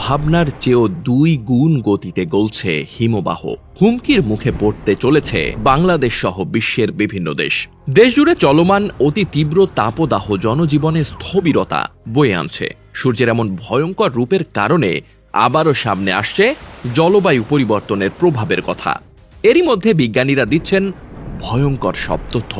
ভাবনার চেয়েও 2 গুণ গতিতে গলছে হিমবাহ। হুমকির মুখে পড়তে চলেছে বাংলাদেশ সহ বিশ্বের বিভিন্ন দেশ। দেশজুড়ে চলমান অতি তীব্র তাপদাহ জনজীবনে স্থবিরতা বয়ে আনছে। সূর্যের এমন ভয়ঙ্কর রূপের কারণে আবারও সামনে আসছে জলবায়ু পরিবর্তনের প্রভাবের কথা। এরই মধ্যে বিজ্ঞানীরা দিচ্ছেন ভয়ঙ্কর সব তথ্য।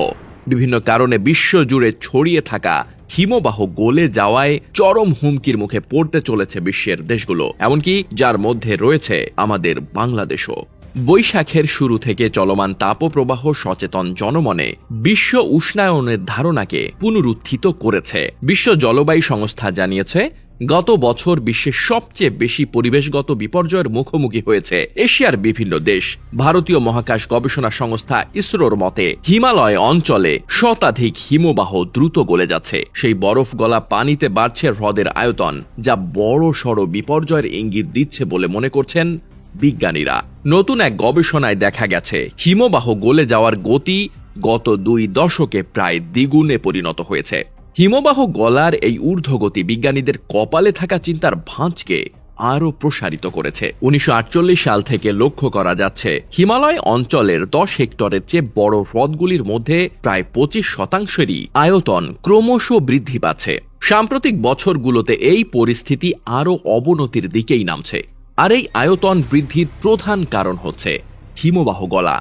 বিভিন্ন কারণে বিশ্বজুড়ে ছড়িয়ে থাকা হিমবাহ গলে যাওয়ায় চরম হুমকির মুখে পড়তে চলেছে বিশ্বের দেশগুলো, এমনকি যার মধ্যে রয়েছে আমাদের বাংলাদেশও। বৈশাখের শুরু থেকে চলমান তাপপ্রবাহ সচেতন জনমনে বিশ্ব উষ্ণায়নের ধারণাকে পুনরুত্থিত করেছে। বিশ্ব জলবায়ু সংস্থা জানিয়েছে, গত বছর বিশ্বের সবচেয়ে বেশি পরিবেশগত বিপর্যয়ের মুখোমুখি হয়েছে এশিয়ার বিভিন্ন দেশ। ভারতীয় মহাকাশ গবেষণা সংস্থা ইসরোর মতে হিমালয় অঞ্চলে শতাধিক হিমবাহ দ্রুত গলে যাচ্ছে। সেই বরফ গলা পানিতে বাড়ছে হ্রদের আয়তন, যা বড় সড় বিপর্যয়ের ইঙ্গিত দিচ্ছে বলে মনে করছেন বিজ্ঞানীরা। নতুন এক গবেষণায় দেখা গেছে হিমবাহ গলে যাওয়ার গতি গত 2 দশকে প্রায় দ্বিগুণে পরিণত হয়েছে। হিমবাহ গলার এই ঊর্ধ্বগতি বিজ্ঞানীদের কপালে থাকা চিন্তার ভাঁজকে আরও প্রসারিত করেছে। 1948 সাল থেকে লক্ষ্য করা যাচ্ছে হিমালয় অঞ্চলের 10 হেক্টরের চেয়ে বড় হ্রদগুলির মধ্যে প্রায় 25% আয়তন ক্রমশ বৃদ্ধি পাচ্ছে। সাম্প্রতিক বছরগুলোতে এই পরিস্থিতি আরও অবনতির দিকেই নামছে। আর এই আয়তন বৃদ্ধির প্রধান কারণ হচ্ছে হিমবাহ গলা।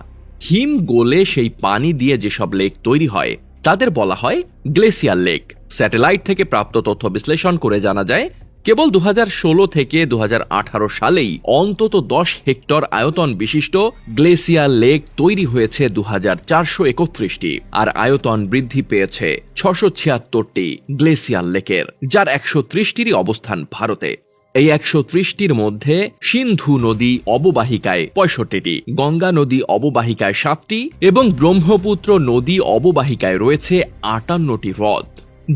হিম গলে সেই পানি দিয়ে যেসব লেক তৈরি হয় তাদের বলা হয় গ্লেসিয়ার লেক। স্যাটেলাইট থেকে প্রাপ্ত তথ্য বিশ্লেষণ করে জানা যায়, কেবল 2016 থেকে 2018 সালেই অন্তত 10 হেক্টর আয়তন বিশিষ্ট গ্লেসিয়ার লেক তৈরি হয়েছে 2431টি, আর আয়তন বৃদ্ধি পেয়েছে 676টি গ্লেসিয়ার লেকের, যার 130টিরই অবস্থান ভারতে। এই 130টির মধ্যে সিন্ধু নদী অববাহিকায় 65টি, গঙ্গা নদী অববাহিকায় 7টি এবং ব্রহ্মপুত্র নদী অববাহিকায় রয়েছে 58টি হ্রদ।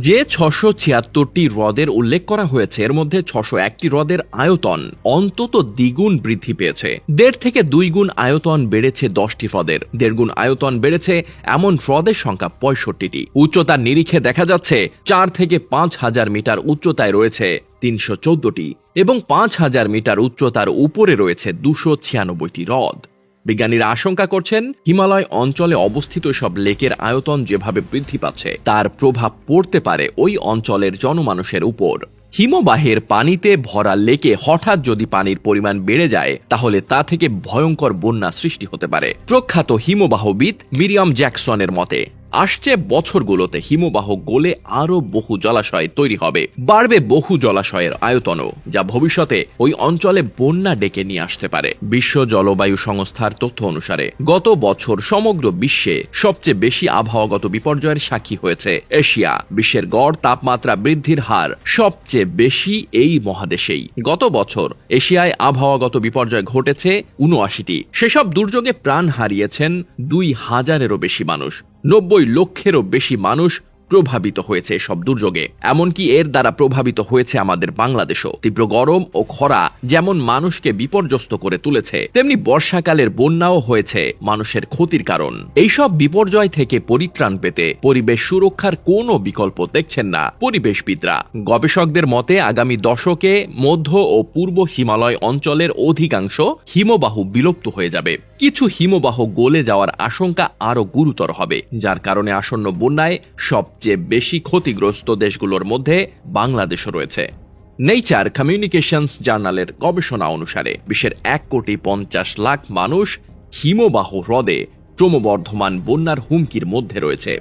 যে 676টি হ্রদের উল্লেখ করা হয়েছে এর মধ্যে 601টি হ্রদের আয়তন অন্তত দ্বিগুণ বৃদ্ধি পেয়েছে। 1.5 থেকে 2 গুণ আয়তন বেড়েছে 10টি হ্রদের, 1.5 গুণ আয়তন বেড়েছে এমন হ্রদের সংখ্যা 65টি। উচ্চতার নিরিখে দেখা যাচ্ছে 4 থেকে 5,000 মিটার উচ্চতায় রয়েছে 314টি এবং 5,000 মিটার উচ্চতার উপরে রয়েছে 296টি হ্রদ। বিজ্ঞানীরা আশঙ্কা করছেন হিমালয় অঞ্চলে অবস্থিত সব লেকের আয়তন যেভাবে বৃদ্ধি পাচ্ছে তার প্রভাব পড়তে পারে ওই অঞ্চলের জনমানুষের উপর। হিমবাহের পানিতে ভরা লেকে হঠাৎ যদি পানির পরিমাণ বেড়ে যায় তাহলে তা থেকে ভয়ঙ্কর বন্যা সৃষ্টি হতে পারে। প্রখ্যাত হিমবাহবিদ মিরিয়াম জ্যাকসনের মতে আসছে বছরগুলোতে হিমবাহ গলে আরো বহু জলাশয় তৈরি হবে, বাড়বে বহু জলাশয়ের আয়তনও, যা ভবিষ্যতে ওই অঞ্চলে বন্যা ডেকে নিয়ে আসতে পারে। বিশ্ব জলবায়ু সংস্থার তথ্য অনুসারে গত বছর সমগ্র বিশ্বে সবচেয়ে বেশি আবহাওয়াগত বিপর্যয়ের সাক্ষী হয়েছে এশিয়া। বিশ্বের গড় তাপমাত্রা বৃদ্ধির হার সবচেয়ে বেশি এই মহাদেশেই। গত বছর এশিয়ায় আবহাওয়াগত বিপর্যয় ঘটেছে 79টি। সেসব দুর্যোগে প্রাণ হারিয়েছেন 2000-এরও বেশি মানুষ। 90 লক্ষেরও বেশি মানুষ প্রভাবিত হয়েছে সব দুর্যোগে। এমনকি এর দ্বারা প্রভাবিত হয়েছে আমাদের বাংলাদেশও। তীব্র গরম ও খরা যেমন মানুষকে বিপর্যস্ত করে তুলেছে, তেমনি বর্ষাকালের বন্যাও হয়েছে মানুষের ক্ষতির কারণ। এইসব বিপর্যয় থেকে পরিত্রাণ পেতে পরিবেশ সুরক্ষার কোনো বিকল্প দেখছেন না পরিবেশবিদরা। গবেষকদের মতে আগামী দশকে মধ্য ও পূর্ব হিমালয় অঞ্চলের অধিকাংশ হিমবাহ বিলুপ্ত হয়ে যাবে। কিছু হিমবাহ গলে যাওয়ার আশঙ্কা আরো গুরুতর হবে, যার কারণে আসন্ন বন্যায় সবচেয়ে বেশি ক্ষতিগ্রস্ত দেশগুলোর মধ্যে বাংলাদেশও রয়েছে। নেচার কমিউনিকেশনস জার্নালের গবেষণা অনুসারে বিশ্বের 1,50,00,000 মানুষ হিমবাহ হ্রদে ক্রমবর্ধমান বন্যার হুমকির মধ্যে রয়েছে।